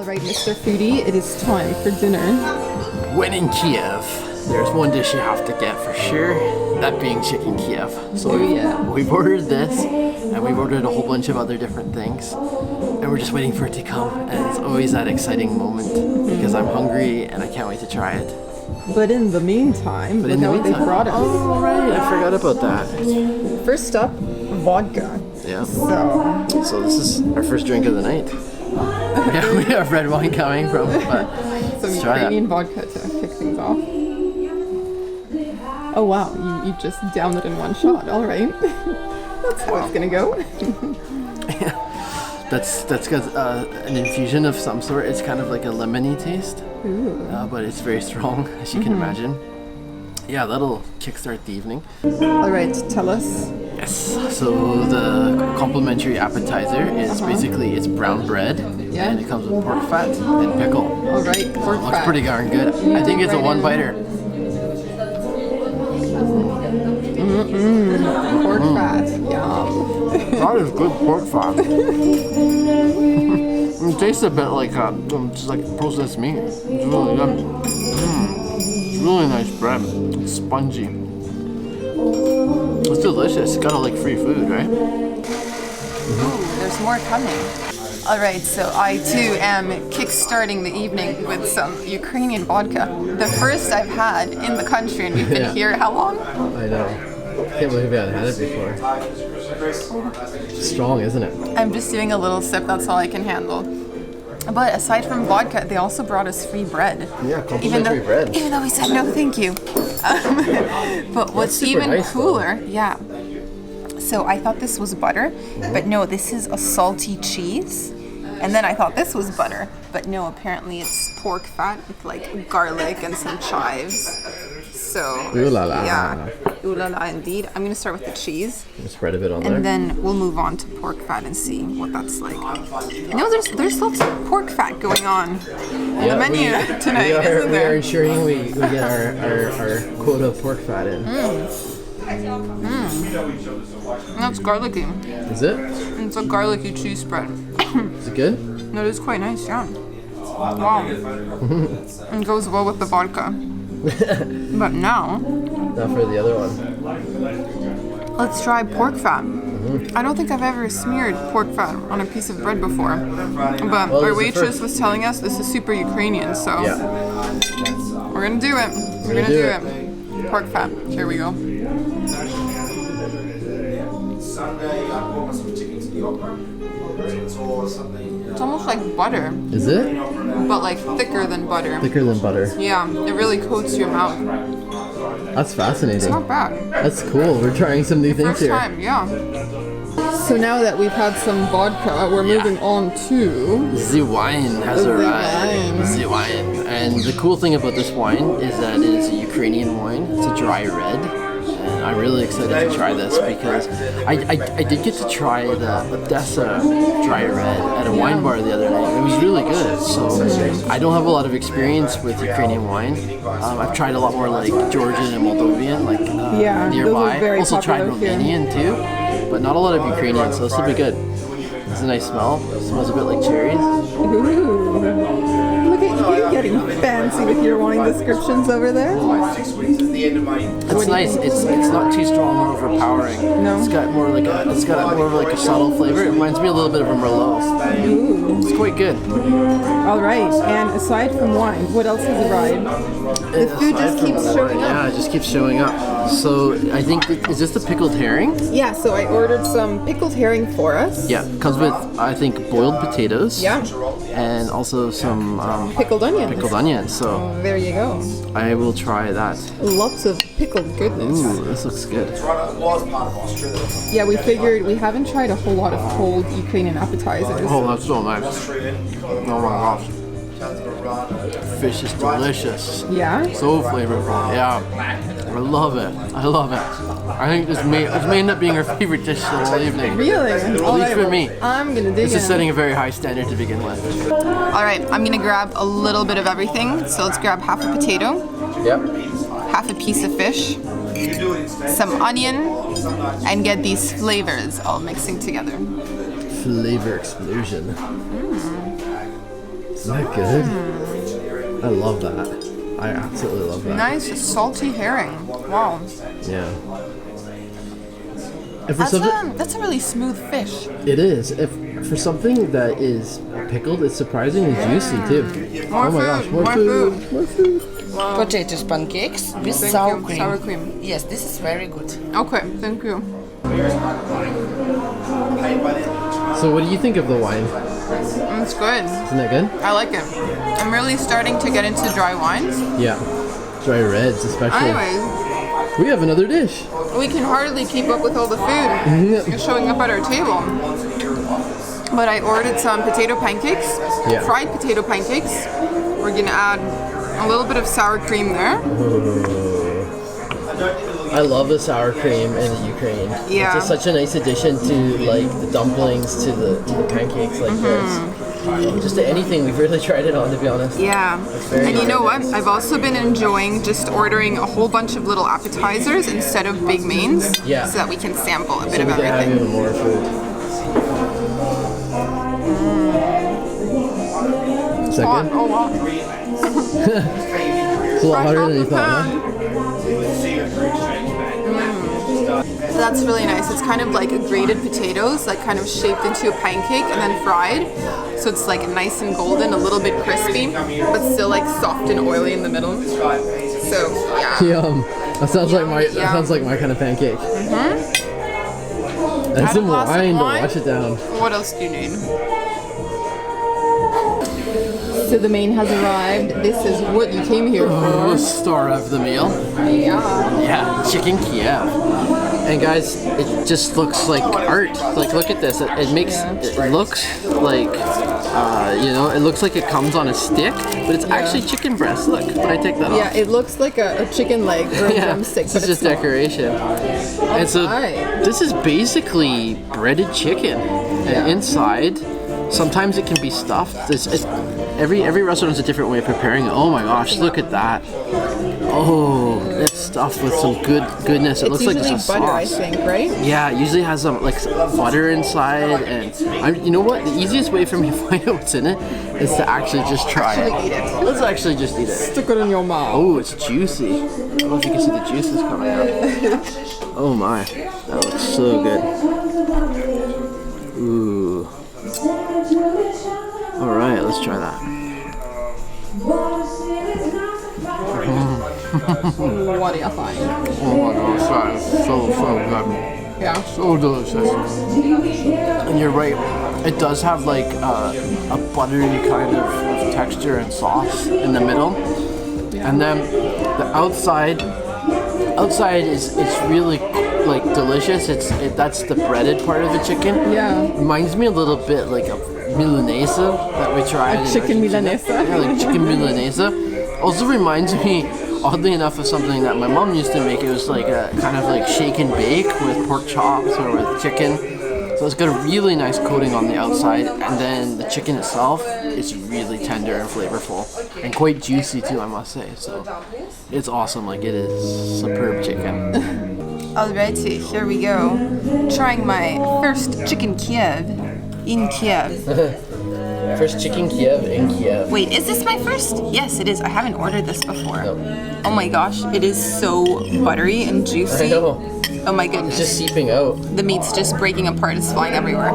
right, Mr. Foodie, it is time for dinner. When in Kiev, there's one dish you have to get for sure, that being Chicken Kiev. So we've ordered this, and we've ordered a whole bunch of other different things, and we're just waiting for it to come, and it's always that exciting moment, because I'm hungry and I can't wait to try it. But in the meantime, look at what they brought us. Oh, right, I forgot about that. First up, vodka. Yeah. So this is our first drink of the night. We have red wine coming from, but some let's try Ukrainian vodka to kick things off. Oh wow, you just downed it in one shot. All right, that's how it's gonna go. That's got an infusion of some sort. It's kind of like a lemony taste, but it's very strong, as you can imagine. Yeah, that'll kickstart the evening. All right, tell us. Yes. So the complimentary appetizer is basically it's brown bread, and it comes with pork fat and pickle. All right, pork looks fat. pretty darn good. I think it's a one-biter. Pork fat, yum. That is good pork fat. It tastes a bit like just like processed meat. It's really good. It's really nice bread. It's spongy. It's delicious. It's kind of like free food, right? Ooh, there's more coming. All right, so I too am kickstarting the evening with some Ukrainian vodka. The first I've had in the country, and we've been here how long? I know. I can't believe we haven't had it before. Strong, isn't it? I'm just doing a little sip, that's all I can handle. But aside from vodka, they also brought us free bread. Yeah, complimentary bread. Even though we said no thank you. But what's even nice, cooler, so I thought this was butter, but no, this is a salty cheese. And then I thought this was butter, but no, apparently it's pork fat with like garlic and some chives. So, Ooh la la. Yeah, ooh la la indeed. I'm gonna start with the cheese. Spread a bit on there. And then we'll move on to pork fat and see what that's like. No, there's lots of pork fat going on in the menu tonight, isn't there? We are ensuring we get our quota of pork fat in. That's garlicky. Is it? It's a garlicky cheese spread. Is it good? No, it is quite nice, yeah. Wow. It goes well with the vodka. But now for the other one. let's try pork fat. I don't think I've ever smeared pork fat on a piece of bread before. But our waitress was telling us this is super Ukrainian, so we're gonna do it. We're gonna do it. Pork fat. Here we go. It's almost like butter. Is it? But like thicker than butter. Thicker than butter. Yeah, it really coats your mouth. That's fascinating. It's not bad. That's cool. We're trying some new things First here. time, yeah. So now that we've had some vodka, we're moving on to... The wine has arrived. The wine. And the cool thing about this wine is that it is a Ukrainian wine. It's a dry red. And I'm really excited to try this because I did get to try the Odessa dry red at a wine bar the other night. It was really good. So I don't have a lot of experience with Ukrainian wine. I've tried a lot more like Georgian and Moldovan, like nearby. Very also tried popular Romanian too, but not a lot of Ukrainian. So this will be good. It's a nice smell. It smells a bit like cherries. Ooh. Look at you getting fancy with your wine descriptions over there. It's nice. It's not too strong or overpowering. No. It's got more of like a subtle flavor. It reminds me a little bit of a Merlot. Ooh. It's quite good. All right. And aside from wine, what else has arrived? The food just keeps showing up. Yeah, it just keeps showing up. So I think is this the pickled herring? Yeah. So I ordered some pickled herring for us. Yeah, comes with I think boiled potatoes. Yeah. And also some Pickled onions. Pickled onions. So There you go. I will try that. Lots of pickled goodness. Ooh, this looks good. Yeah, we figured we haven't tried a whole lot of cold Ukrainian appetizers. Oh, that's so nice. Oh my gosh. Fish is delicious. Yeah? So flavorful. Yeah. I love it. I love it. I think this may end up being our favorite dish the whole evening. Really? At least for me. I'm gonna dig This is in. setting a very high standard to begin with. All right, I'm gonna grab a little bit of everything. So let's grab half a potato, Yep. half a piece of fish, some onion, and get these flavors all mixing together. Flavor explosion. Isn't that good? I love that. I absolutely love that. Nice salty herring. Wow. Yeah. That's a really smooth fish. It is. If for something that is pickled, it's surprisingly juicy too. More food. More food. Wow. Potatoes pancakes with sour cream. Sour cream. Yes, this is very good. Okay, thank you. So what do you think of the wine? It's good. Isn't that good? I like it. I'm really starting to get into dry wines. Yeah. Dry reds especially. Anyways, we have another dish. we can hardly keep up with all the food showing up at our table. But I ordered some potato pancakes, fried potato pancakes. We're gonna add a little bit of sour cream there. I love the sour cream in the Ukraine. Yeah. It's just such a nice addition to like the dumplings, to the pancakes like this. Just to anything, we've really tried it on, to be honest. Yeah. And you know what? I've also been enjoying just ordering a whole bunch of little appetizers instead of big mains. Yeah. So that we can sample a bit So of we can have everything. even more food. Is that Hot. good? Oh wow. It's a lot hotter than you thought, huh? So that's really nice. It's kind of like grated potatoes, like kind of shaped into a pancake and then fried. So it's like nice and golden, a little bit crispy, but still like soft and oily in the middle. So yeah. Yum. That sounds like my kind of pancake. And some wine to wash it down. What else do you need? So the main has arrived. This is what you came here for. The star of the meal. Yeah. Yeah, Chicken Kiev. And guys, it just looks like art. Like, look at this. It looks like, it looks like it comes on a stick, but it's actually chicken breast. Look, when I take that off. Yeah, it looks like a chicken leg or a drumstick. It's just decoration. And so this is basically breaded chicken. And inside, sometimes it can be stuffed. Every restaurant has a different way of preparing it. Oh my gosh, look at that. Oh, it's stuffed with some goodness. It looks like it's a sauce. Butter, I think, right? Yeah, it usually has some like butter inside, and you know what? The easiest way for me to find out what's in it is to actually just try it. Eat it. Let's actually just eat it. Stick it in your mouth. Oh, it's juicy. I don't know if you can see the juices coming out. Oh my, that looks so good. Ooh. All right, let's try that. What do you think? Oh my gosh, that is so good. Yeah. So delicious. And you're right, it does have like a buttery kind of texture and sauce in the middle. Yeah. And then the outside is really like delicious. That's the breaded part of the chicken. Yeah. Reminds me a little bit like a Milanese that we tried. Chicken Milanese. Yeah, like chicken Milanese. Also reminds me, oddly enough, of something that my mom used to make. It was like a kind of like shake and bake with pork chops or with chicken. So it's got a really nice coating on the outside, and then the chicken itself is really tender and flavorful, and quite juicy too, I must say. So it's awesome. Like, it is superb chicken. Alrighty, here we go. Trying my first Chicken Kiev in Kiev. First Chicken Kiev in Kiev. Wait, is this my first? Yes, it is. I haven't ordered this before. No. Oh my gosh, it is so buttery and juicy. I know. Oh my goodness. It's just seeping out. The meat's just breaking apart. It's flying everywhere.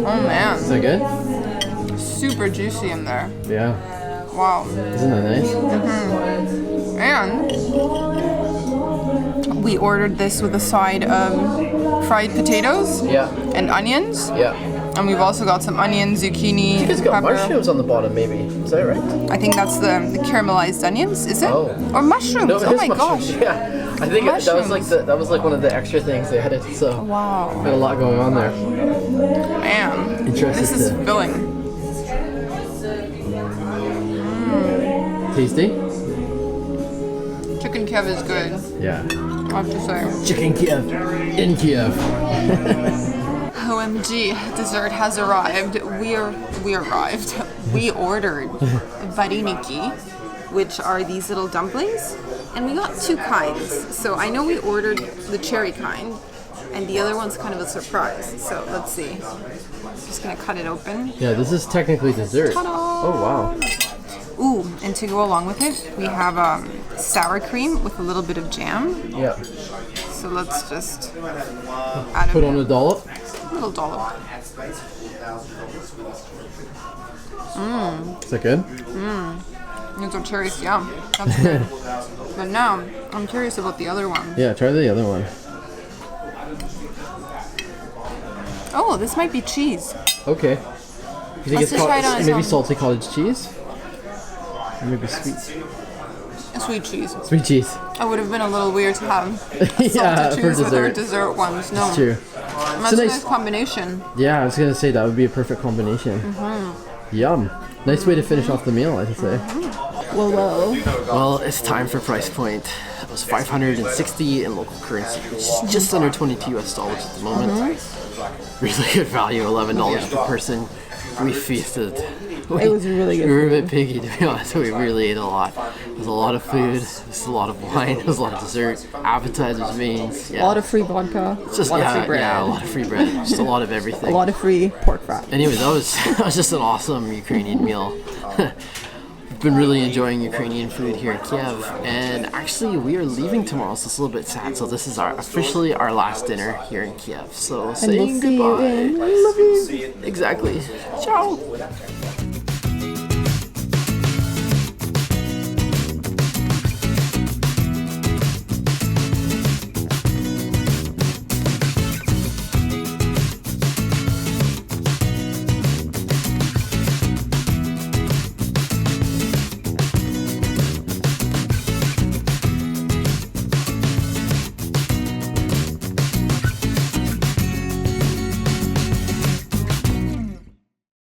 Oh man. Is that good? Super juicy in there. Yeah. Wow. Isn't that nice? And we ordered this with a side of fried potatoes and onions. Yeah. And we've also got some onions, zucchini, I think it's got pepper. mushrooms on the bottom, maybe. Is that right? I think that's the caramelized onions, is it? Oh. Or mushrooms. No, it Oh is my mushrooms. gosh. Yeah. I think that was like one of the extra things they added. So Wow. had a lot going on there. Man. Interested This is to- filling. Tasty? Chicken Kiev is good, Yeah. I have to say. Chicken Kiev in Kiev. OMG, dessert has arrived. We arrived. We ordered vareniki, which are these little dumplings, and we got two kinds. So I know we ordered the cherry kind, and the other one's kind of a surprise. So let's see. Just gonna cut it open. Yeah, this is technically dessert. Ta-da! Oh wow. Ooh, and to go along with it, we have sour cream with a little bit of jam. Yeah. So let's just add Put on a dollop. a little dollop. Is that good? It's a cherries, yeah. That's good. But now, I'm curious about the other one. Yeah, try the other one. Oh, this might be cheese. Okay. You think Let's just try it on its maybe own. salty cottage cheese? Or maybe sweet. Sweet cheese. Sweet cheese. It would have been a little weird to have Yeah, salted for cheese with our dessert. dessert ones. No. It's true. That's It's a a nice nice- combination. Yeah, I was gonna say that would be a perfect combination. Yum. Nice way to finish off the meal, I'd say. Whoa, whoa. Well, it's time for price point. It was 560 in local currency, which is just under 22 US dollars at the moment. Really good value, $11 per person. We feasted. It was really good. We were a bit piggy, to be honest. We really ate a lot. It was a lot of food. It was a lot of wine. It was a lot of dessert. Appetizers, mains. Yeah. A lot of free vodka. Just, a lot of free bread. Yeah, a lot of free bread. Just a lot of everything. A lot of free pork fat. Anyway, that was just an awesome Ukrainian meal. We've been really enjoying Ukrainian food here in Kiev, and actually we are leaving tomorrow, so it's a little bit sad. So this is officially our last dinner here in Kiev. So saying goodbye. Love you. Exactly. Ciao.